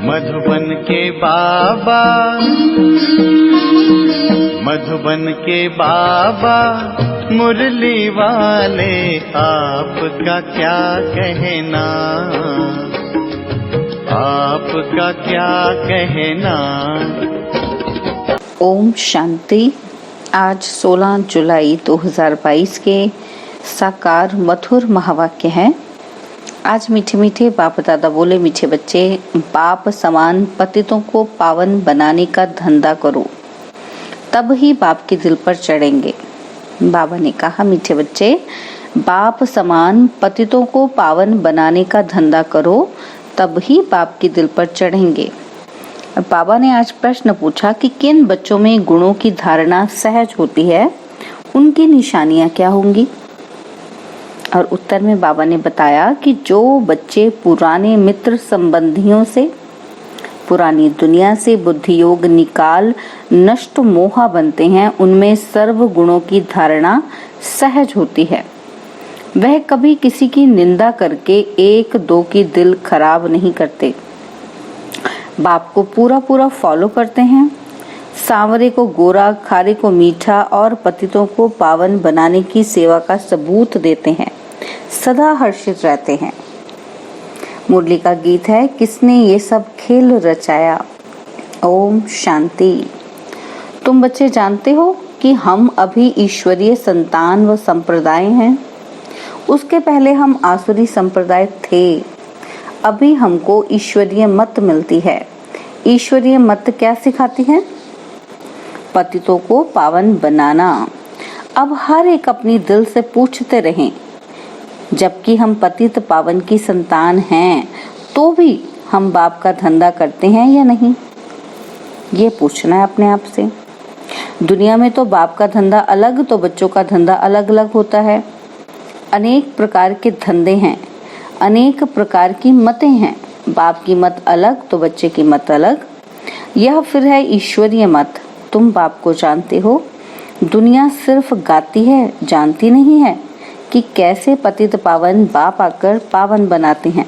मधुबन के बाबा, मधुबन के बाबा मुरली वाले, आपका क्या कहना, आपका क्या कहना। ओम शांति। आज 16 जुलाई 2022 के साकार मधुर महावाक्य हैं। आज मीठे मीठे बाप दादा बोले, मीठे बच्चे, बाप समान पतितों को पावन बनाने का धंधा करो, तब ही बाप के दिल पर चढ़ेंगे। बाबा ने कहा, मीठे बच्चे, बाप समान पतितों को पावन बनाने का धंधा करो, तब ही बाप के दिल पर चढ़ेंगे। बाबा ने आज प्रश्न पूछा कि किन बच्चों में गुणों की धारणा सहज होती है, उनकी निशानियां क्या होंगी। और उत्तर में बाबा ने बताया कि जो बच्चे पुराने मित्र संबंधियों से, पुरानी दुनिया से बुद्धि योग निकाल नष्ट मोहा बनते हैं, उनमें सर्व गुणों की धारणा सहज होती है। वह कभी किसी की निंदा करके एक दो की दिल खराब नहीं करते, बाप को पूरा पूरा फॉलो करते हैं, सांवरे को गोरा, खारे को मीठा और पतितों को पावन बनाने की सेवा का सबूत देते हैं, सदा हर्षित रहते हैं। मुरली का गीत है, किसने ये सब खेल रचाया। ओम शांति। तुम बच्चे जानते हो कि हम अभी ईश्वरीय संतान व संप्रदाय हैं। उसके पहले हम आसुरी संप्रदाय थे। अभी हमको ईश्वरीय मत मिलती है। ईश्वरीय मत क्या सिखाती है? पतितों को पावन बनाना। अब हर एक अपनी दिल से पूछते रहें, जबकि हम पतित पावन की संतान हैं, तो भी हम बाप का धंधा करते हैं या नहीं, ये पूछना है अपने आप से। दुनिया में तो बाप का धंधा अलग, तो बच्चों का धंधा अलग अलग होता है। अनेक प्रकार के धंधे हैं, अनेक प्रकार की मतें हैं। बाप की मत अलग तो बच्चे की मत अलग। यह फिर है ईश्वरीय मत। तुम बाप को जानते हो। दुनिया सिर्फ गाती है, जानती नहीं है कि कैसे पतित पावन बाप आकर पावन बनाते हैं।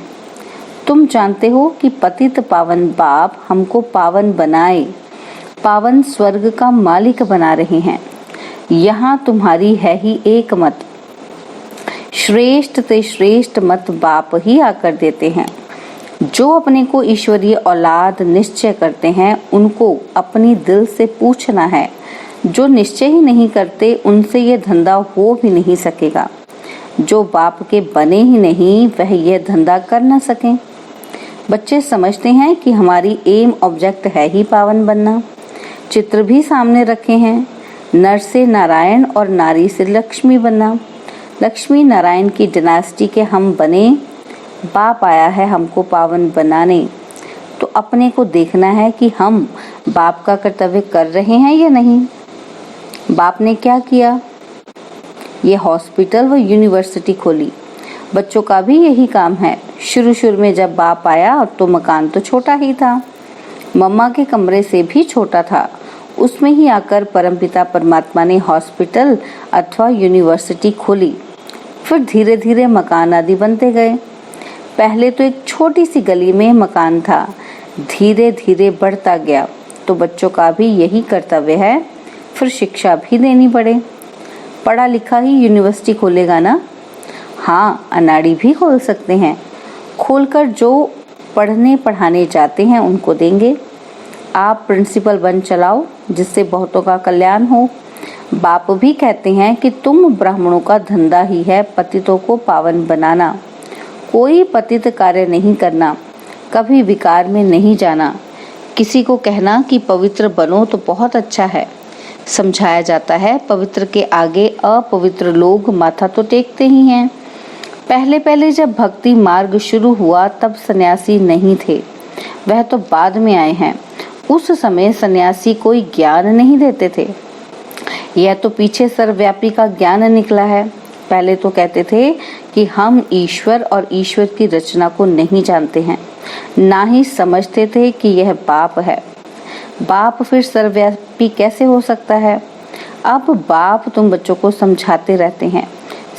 तुम जानते हो कि पतित पावन बाप हमको पावन बनाए, पावन स्वर्ग का मालिक बना रहे हैं। यहाँ तुम्हारी है ही एक मत, श्रेष्ठ से श्रेष्ठ मत बाप ही आकर देते हैं। जो अपने को ईश्वरीय औलाद निश्चय करते हैं, उनको अपनी दिल से पूछना है। जो निश्चय ही नहीं करते, उनसे ये धंधा हो भी नहीं सकेगा। जो बाप के बने ही नहीं, वह यह धंधा कर न सके। बच्चे समझते हैं कि हमारी एम ऑब्जेक्ट है ही पावन बनना। चित्र भी सामने रखे हैं, नर से नारायण और नारी से लक्ष्मी बनना। लक्ष्मी नारायण की डिनास्टी के हम बने, बाप आया है हमको पावन बनाने। तो अपने को देखना है कि हम बाप का कर्तव्य कर रहे हैं या नहीं। बाप ने क्या किया? ये हॉस्पिटल व यूनिवर्सिटी खोली। बच्चों का भी यही काम है। शुरू में जब बाप आया तो मकान तो छोटा ही था, मम्मा के कमरे से भी छोटा था। उसमें ही आकर परमपिता परमात्मा ने हॉस्पिटल अथवा यूनिवर्सिटी खोली। फिर धीरे धीरे मकान आदि बनते गए। पहले तो एक छोटी सी गली में मकान था, धीरे धीरे बढ़ता गया। तो बच्चों का भी यही कर्तव्य है, फिर शिक्षा भी देनी पड़े। पढ़ा लिखा ही यूनिवर्सिटी खोलेगा ना? हाँ, अनाड़ी भी खोल सकते हैं। खोलकर जो पढ़ने पढ़ाने जाते हैं उनको देंगे। आप प्रिंसिपल बन चलाओ, जिससे बहुतों का कल्याण हो। बाप भी कहते हैं कि तुम ब्राह्मणों का धंधा ही है पतितों को पावन बनाना। कोई पतित कार्य नहीं करना, कभी विकार में नहीं जाना। किसी को कहना कि पवित्र बनो तो बहुत अच्छा है। समझाया जाता है, पवित्र के आगे अपवित्र लोग माथा तो टेकते ही हैं। पहले पहले जब भक्ति मार्ग शुरू हुआ तब सन्यासी नहीं थे, वह तो बाद में आए हैं। उस समय सन्यासी कोई ज्ञान नहीं देते थे। यह तो पीछे सर्वव्यापी का ज्ञान निकला है। पहले तो कहते थे कि हम ईश्वर और ईश्वर की रचना को नहीं जानते हैं, ना ही समझते थे कि यह बाप है। बाप फिर सर्वव्यापी कैसे हो सकता है? अब बाप तुम बच्चों को समझाते रहते हैं।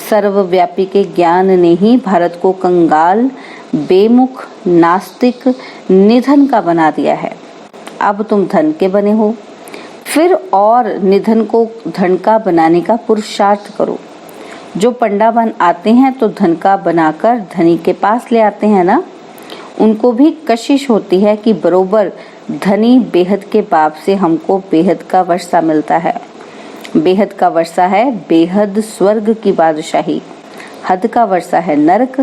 सर्वव्यापी के ज्ञान ने ही भारत को कंगाल, बेमुख, नास्तिक, निधन का बना दिया है। अब तुम धन के बने हो, फिर और निधन को धन का बनाने का पुरुषार्थ करो। जो पंडा बन आते हैं तो धन का बनाकर धनी के पास ले आते हैं ना, उनको भी कशिश होती है कि बरोबर धनी बेहद के बाप से हमको बेहद का वर्षा मिलता है। बेहद का वर्षा है बेहद स्वर्ग की बादशाही, हद का वर्षा है नरक,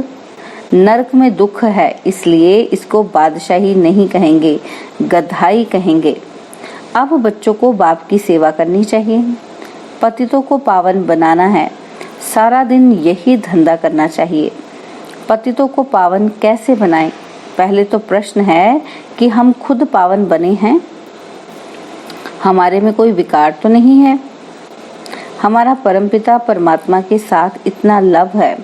नरक में दुख है, इसलिए इसको बादशाही नहीं कहेंगे, गधाई कहेंगे। अब बच्चों को बाप की सेवा करनी चाहिए, पतितों को पावन बनाना है, सारा दिन यही धंधा करना चाहिए। पतितों को पावन कैसे बनाएं? पहले तो प्रश्न है कि हम खुद पावन बने हैं? हमारे में कोई विकार तो नहीं है? हमारा परमपिता परमात्मा के साथ इतना लव है,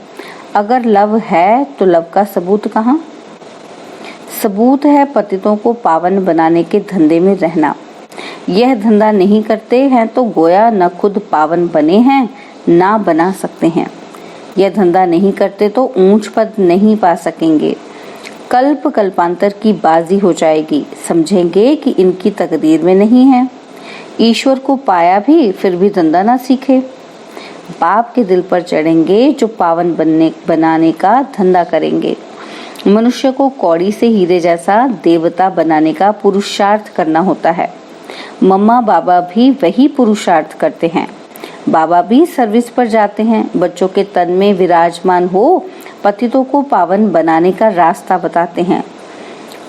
अगर लव है तो लव का सबूत कहाँ? सबूत है पतितों को पावन बनाने के धंधे में रहना। यह धंधा नहीं करते हैं तो गोया न खुद पावन बने हैं ना बना सकते हैं। यह धंधा नहीं करते तो ऊंच पद नहीं पा सकेंगे। कल्प कल्पांतर की बाजी हो जाएगी, समझेंगे कि इनकी तकदीर में नहीं है। ईश्वर को पाया भी फिर भी धंधा ना सीखे। बाप के दिल पर चढ़ेंगे जो पावन बनाने का धंधा करेंगे। मनुष्य को कौड़ी से हीरे जैसा देवता बनाने का पुरुषार्थ करना होता है। मम्मा बाबा भी वही पुरुषार्थ करते हैं। बाबा भी सर्विस पर जाते हैं, बच्चों के तन में विराजमान हो पतितों को पावन बनाने का रास्ता बताते हैं।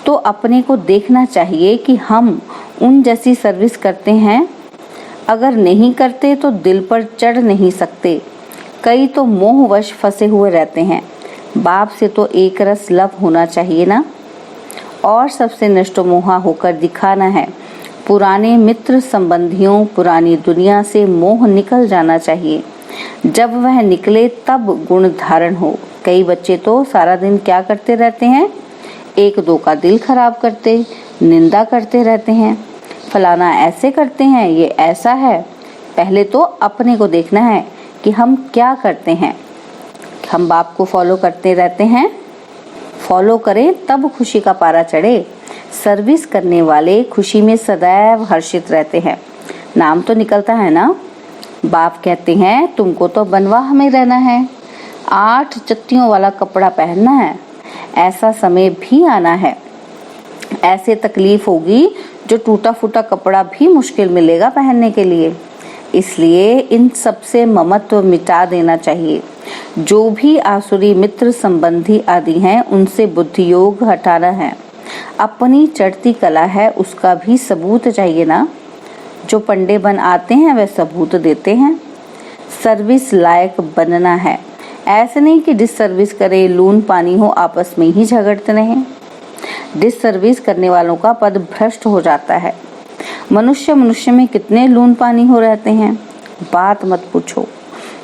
तो अपने को देखना चाहिए कि हम उन जैसी सर्विस करते हैं। अगर नहीं करते तो दिल पर चढ़ नहीं सकते। कई तो मोहवश फंसे हुए रहते हैं। बाप से तो एक रस लव होना चाहिए ना, और सबसे नष्टो मोहा होकर दिखाना है। पुराने मित्र संबंधियों, पुरानी दुनिया से मोह निकल जाना चाहिए। जब वह निकले तब गुण धारण हो। कई बच्चे तो सारा दिन क्या करते रहते हैं? एक दो का दिल खराब करते, निंदा करते रहते हैं। फलाना ऐसे करते हैं, ये ऐसा है। पहले तो अपने को देखना है कि हम क्या करते हैं। हम बाप को फॉलो करते रहते हैं। फॉलो करें तब खुशी का पारा चढ़े। सर्विस करने वाले खुशी में सदैव हर्षित रहते हैं। नाम तो निकलता है ना। बाप कहते हैं तुमको तो बनवाह में रहना है, 8 चत्तियों वाला कपड़ा पहनना है। ऐसा समय भी आना है, ऐसे तकलीफ होगी जो टूटा फूटा कपड़ा भी मुश्किल मिलेगा पहनने के लिए। इसलिए इन सब से ममत्व मिटा देना चाहिए। जो भी आसुरी मित्र संबंधी आदि हैं उनसे बुद्धि योग हटाना है। अपनी चढ़ती कला है उसका भी सबूत चाहिए ना। जो पंडे बन आते हैं वे सबूत देते हैं। सर्विस लायक बनना है, ऐसे नहीं कि डिस सर्विस करे, लून पानी हो, आपस में ही झगड़ते रहें। डिस सर्विस करने वालों का पद भ्रष्ट हो जाता है। मनुष्य में कितने लून पानी हो रहते हैं, बात मत पूछो।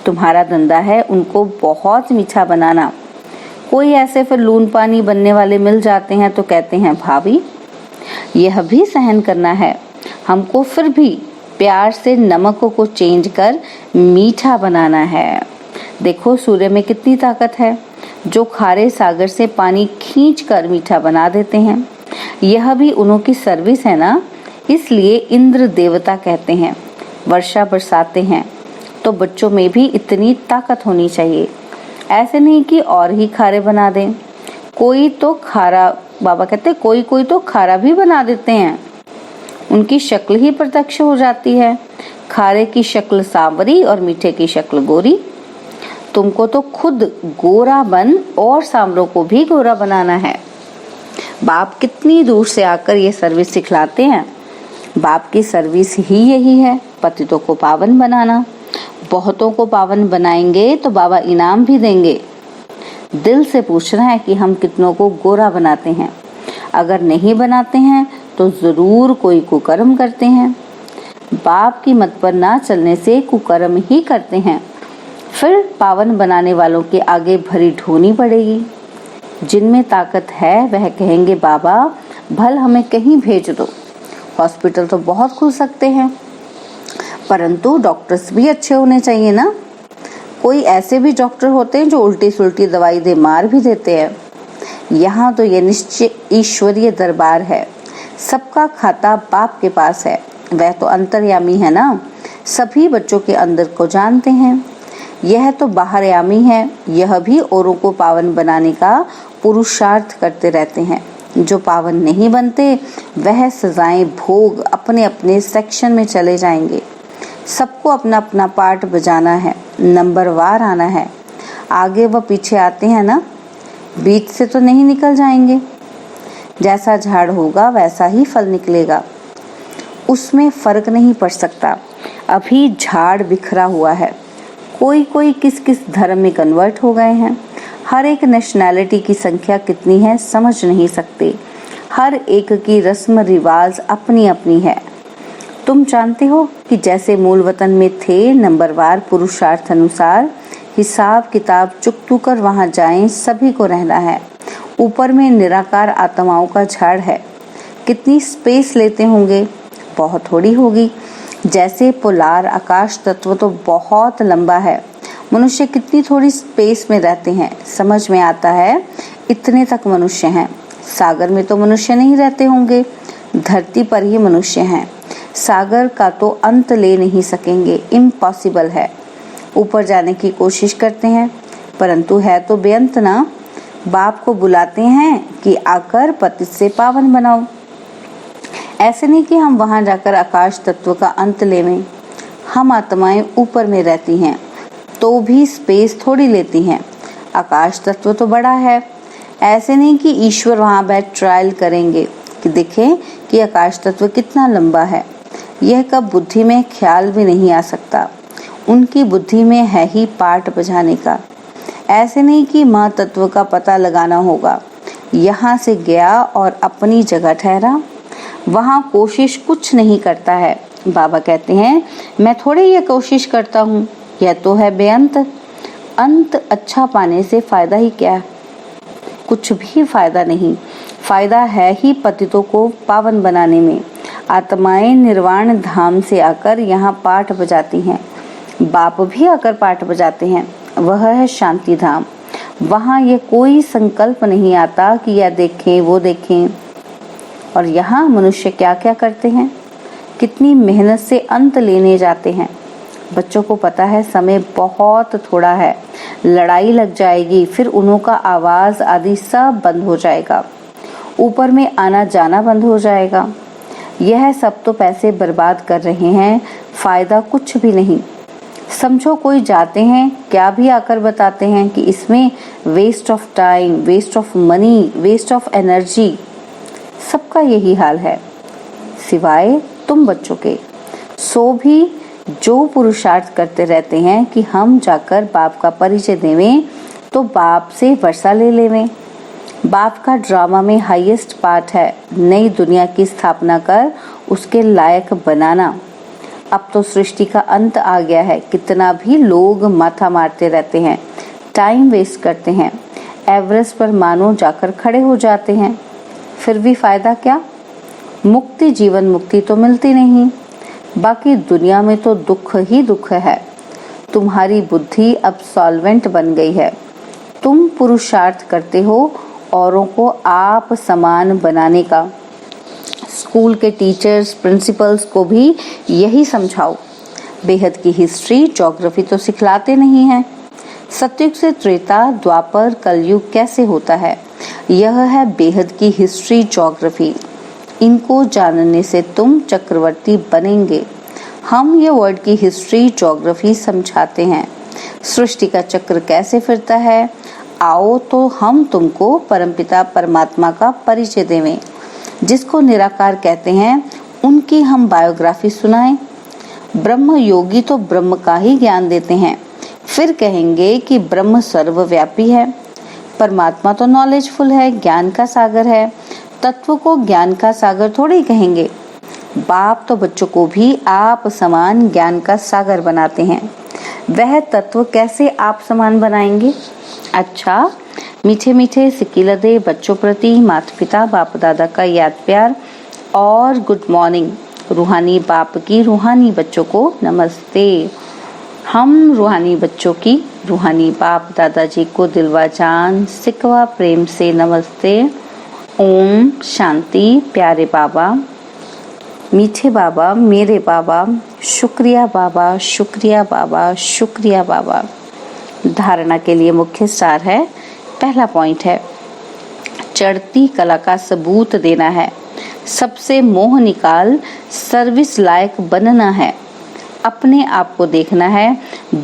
तुम्हारा धंधा है उनको बहुत मीठा बनाना। कोई ऐसे फिर लून पानी बनने वाले मिल जाते हैं तो कहते हैं भाभी यह भी सहन करना है हमको, फिर भी प्यार से नमक को चेंज कर मीठा बनाना है। देखो सूर्य में कितनी ताकत है, जो खारे सागर से पानी खींच कर मीठा बना देते हैं। यह भी उन्हों की सर्विस है ना। इसलिए इंद्र देवता कहते हैं वर्षा बरसाते हैं। तो बच्चों में भी इतनी ताकत होनी चाहिए। ऐसे नहीं कि और ही खारे बना दें। कोई तो खारा, बाबा कहते कोई तो खारा भी बना देते हैं। उनकी शक्ल ही प्रत्यक्ष हो जाती है। खारे की शक्ल सांवरी और मीठे की शक्ल गोरी। तुमको तो खुद गोरा बन और सांवरों को भी गोरा बनाना है। बाप कितनी दूर से आकर ये सर्विस सिखलाते हैं। बाप की सर्विस ही यही है, पतितों को पावन बनाना। बहुतों को पावन बनाएंगे तो बाबा इनाम भी देंगे। दिल से पूछना है कि हम कितनों को गोरा बनाते हैं। अगर नहीं बनाते हैं तो जरूर कोई कुकर्म करते हैं। बाप की मत पर ना चलने से कुकर्म ही करते हैं। फिर पावन बनाने वालों के आगे भरी ढोनी पड़ेगी। जिनमें ताकत है वह कहेंगे बाबा भल हमें कहीं भेज दो। हॉस्पिटल तो बहुत खुल सकते हैं, परंतु डॉक्टर्स भी अच्छे होने चाहिए ना। कोई ऐसे भी डॉक्टर होते हैं जो उल्टी सुल्टी दवाई दे मार भी देते हैं। यहाँ तो ये निश्चय ईश्वरीय दरबार है। सबका खाता बाप के पास है। वह तो अंतर्यामी है ना, सभी बच्चों के अंदर को जानते हैं। यह तो बाहरयामी है, यह भी औरों को पावन बनाने का पुरुषार्थ करते रहते हैं। जो पावन नहीं बनते वह सजाएं भोग अपने अपने सेक्शन में चले जाएंगे। सबको अपना अपना पार्ट बजाना है, नंबरवार आना है। आगे व पीछे आते हैं ना, बीच से तो नहीं निकल जाएंगे। जैसा झाड़ होगा वैसा ही फल निकलेगा, उसमें फर्क नहीं पड़ सकता। अभी झाड़ बिखरा हुआ है। कोई कोई किस किस धर्म में कन्वर्ट हो गए हैं। हर एक नेशनैलिटी की संख्या कितनी है समझ नहीं सकते। हर एक की रस्म रिवाज अपनी अपनी है। तुम जानते हो कि जैसे मूल वतन में थे, नंबरवार पुरुषार्थ अनुसार हिसाब किताब चुकतू कर वहां जाएं, सभी को रहना है। ऊपर में निराकार आत्माओं का झाड़ है। कितनी स्पेस लेते होंगे? बहुत थोड़ी होगी। जैसे पोलार आकाश तत्व तो बहुत लंबा है, मनुष्य कितनी थोड़ी स्पेस में रहते हैं। समझ में आता है इतने तक मनुष्य हैं। सागर में तो मनुष्य नहीं रहते होंगे, धरती पर ही मनुष्य हैं। सागर का तो अंत ले नहीं सकेंगे, इम्पॉसिबल है। ऊपर जाने की कोशिश करते हैं परंतु है तो बेअंत ना। बाप को बुलाते हैं कि आकर पतित से पावन बनाओ। ऐसे नहीं कि हम वहां जाकर आकाश तत्व का अंत लेवें। हम आत्माएं ऊपर में रहती हैं तो भी स्पेस थोड़ी लेती हैं। आकाश तत्व तो बड़ा है। ऐसे नहीं कि ईश्वर वहां बैठ ट्रायल करेंगे कि देखें कि आकाश तत्व कितना लंबा है। यह कब बुद्धि में ख्याल भी नहीं आ सकता। उनकी बुद्धि में है ही पार्ट बजाने का। ऐसे नहीं कि माँ तत्व का पता लगाना होगा। यहाँ से गया और अपनी जगह ठहरा, वहाँ कोशिश कुछ नहीं करता है। बाबा कहते हैं मैं थोड़ी ये कोशिश करता हूँ, यह तो है बेअंत। अंत अच्छा पाने से फायदा ही क्या? कुछ भी फायदा नहीं। फायदा है ही पतितों को पावन बनाने में। आत्माएं निर्वाण धाम से आकर यहाँ पाठ बजाती हैं। बाप भी आकर पाठ बजाते हैं। वह है शांति धाम। वहाँ ये कोई संकल्प नहीं आता कि यह देखें वो देखें। और यहाँ मनुष्य क्या क्या करते हैं, कितनी मेहनत से अंत लेने जाते हैं। बच्चों को पता है समय बहुत थोड़ा है, लड़ाई लग जाएगी, फिर उन्हों का आवाज आदि सब बंद हो जाएगा। ऊपर में आना जाना बंद हो जाएगा। यह सब तो पैसे बर्बाद कर रहे हैं, फायदा कुछ भी नहीं। समझो कोई जाते हैं, क्या भी आकर बताते हैं कि इसमें waste of time, waste of money, waste of energy. सबका यही हाल है सिवाय तुम बच्चों के। सो भी जो पुरुषार्थ करते रहते हैं कि हम जाकर बाप का परिचय देवें तो बाप से वर्षा ले लेवें। बाप का ड्रामा में हाईएस्ट पार्ट है नई दुनिया की स्थापना कर उसके लायक बनाना। अब तो सृष्टि का अंत आ गया है। कितना भी लोग माथा मारते रहते हैं, टाइम वेस्ट करते हैं, एवरेस्ट पर मानो जाकर खड़े हो जाते हैं, फिर भी फायदा क्या? मुक्ति, जीवन मुक्ति तो मिलती नहीं। बाकी दुनिया में तो दुख ही दुख है। तुम्हारी बुद्धि अब सॉल्वेंट बन गई है। तुम पुरुषार्थ करते हो औरों को आप समान बनाने का। स्कूल के टीचर्स, प्रिंसिपल्स को भी यही समझाओ। बेहद की हिस्ट्री, ज्योग्राफी तो सिखलाते नहीं हैं। सतयुग से त्रेता, द्वापर, कलयुग कैसे होता है, यह है बेहद की हिस्ट्री, ज्योग्राफी। इनको जानने से तुम चक्रवर्ती बनेंगे। हम ये वर्ल्ड की हिस्ट्री, ज्योग्राफी समझाते हैं। सृष्टि का चक्र कैसे फिरता है, आओ तो हम तुमको परमपिता परमात्मा का परिचय देवें। जिसको निराकार कहते हैं उनकी हम बायोग्राफी सुनाएं। ब्रह्म योगी तो ब्रह्म का ही ज्ञान देते हैं, फिर कहेंगे कि ब्रह्म सर्वव्यापी है। परमात्मा तो नॉलेजफुल है, ज्ञान का सागर है। तत्व को ज्ञान का सागर थोड़ी कहेंगे। बाप तो बच्चों को भी आप समान ज्ञान का सागर बनाते हैं। वह तत्व कैसे आप समान बनाएंगे? अच्छा, मीठे मीठे सिकिलदे बच्चों प्रति माता पिता बाप दादा का याद प्यार और गुड मॉर्निंग। रूहानी बाप की रूहानी बच्चों को नमस्ते। हम रूहानी बच्चों की रूहानी बाप दादाजी को दिलवा जान सिकवा प्रेम से नमस्ते। ओम शांति। प्यारे बाबा, मीठे बाबा, मेरे बाबा, शुक्रिया बाबा, शुक्रिया बाबा, शुक्रिया बाबा। धारणा के लिए मुख्य सार है। पहला पॉइंट है, चढ़ती कला का सबूत देना है। सबसे मोह निकाल सर्विस लायक बनना है। अपने आप को देखना है,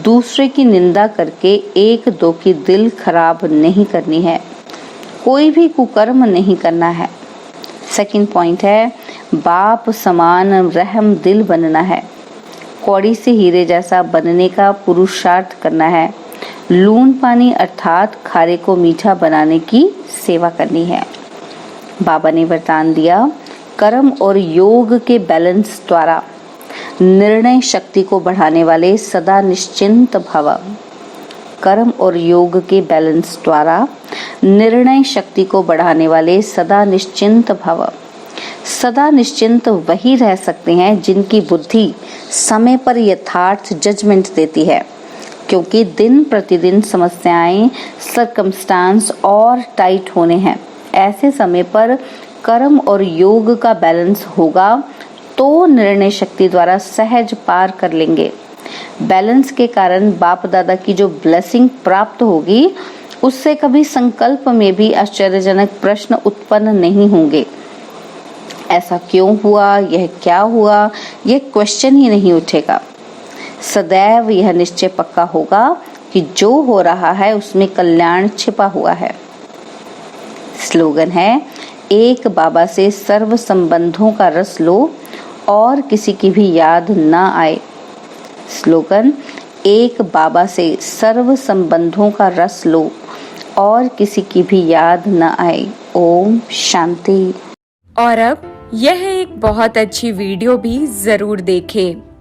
दूसरे की निंदा करके एक दो की दिल खराब नहीं करनी है। कोई भी कुकर्म नहीं करना है। सेकंड पॉइंट है, बाप समान रहम दिल बनना है। कौड़ी से हीरे जैसा बनने का पुरुषार्थ करना है। लून पानी अर्थात खारे को मीठा बनाने की सेवा करनी है। बाबा ने वरदान दिया, कर्म और योग के बैलेंस द्वारा निर्णय शक्ति को बढ़ाने वाले सदा निश्चिंत भव। कर्म और योग के बैलेंस द्वारा निर्णय शक्ति को बढ़ाने वाले सदा निश्चिंत भव। सदा निश्चिंत वही रह सकते हैं जिनकी बुद्धि समय पर यथार्थ जजमेंट देती है, क्योंकि दिन प्रतिदिन समस्याएं, सर्कमस्टांस और टाइट होने हैं। ऐसे समय पर कर्म और योग का बैलेंस होगा तो निर्णय शक्ति द्वारा सहज पार कर लेंगे। बैलेंस के कारण बाप दादा की जो ब्लेसिंग प्राप्त होगी, उससे कभी संकल्प में भी आश्चर्यजनक प्रश्न उत्पन्न नहीं होंगे। ऐसा क्यों हुआ, यह क्या हुआ, यह क्वेश्चन ही नहीं उठेगा। सदैव यह निश्चय पक्का होगा कि जो हो रहा है उसमें कल्याण छिपा हुआ है। स्लोगन है, एक बाबा से सर्व संबंधों का रस लो और किसी की भी याद ना आए। स्लोगन, एक बाबा से सर्व संबंधों का रस लो और किसी की भी याद न आए। ओम शांति। और अब यह एक बहुत अच्छी वीडियो भी जरूर देखें।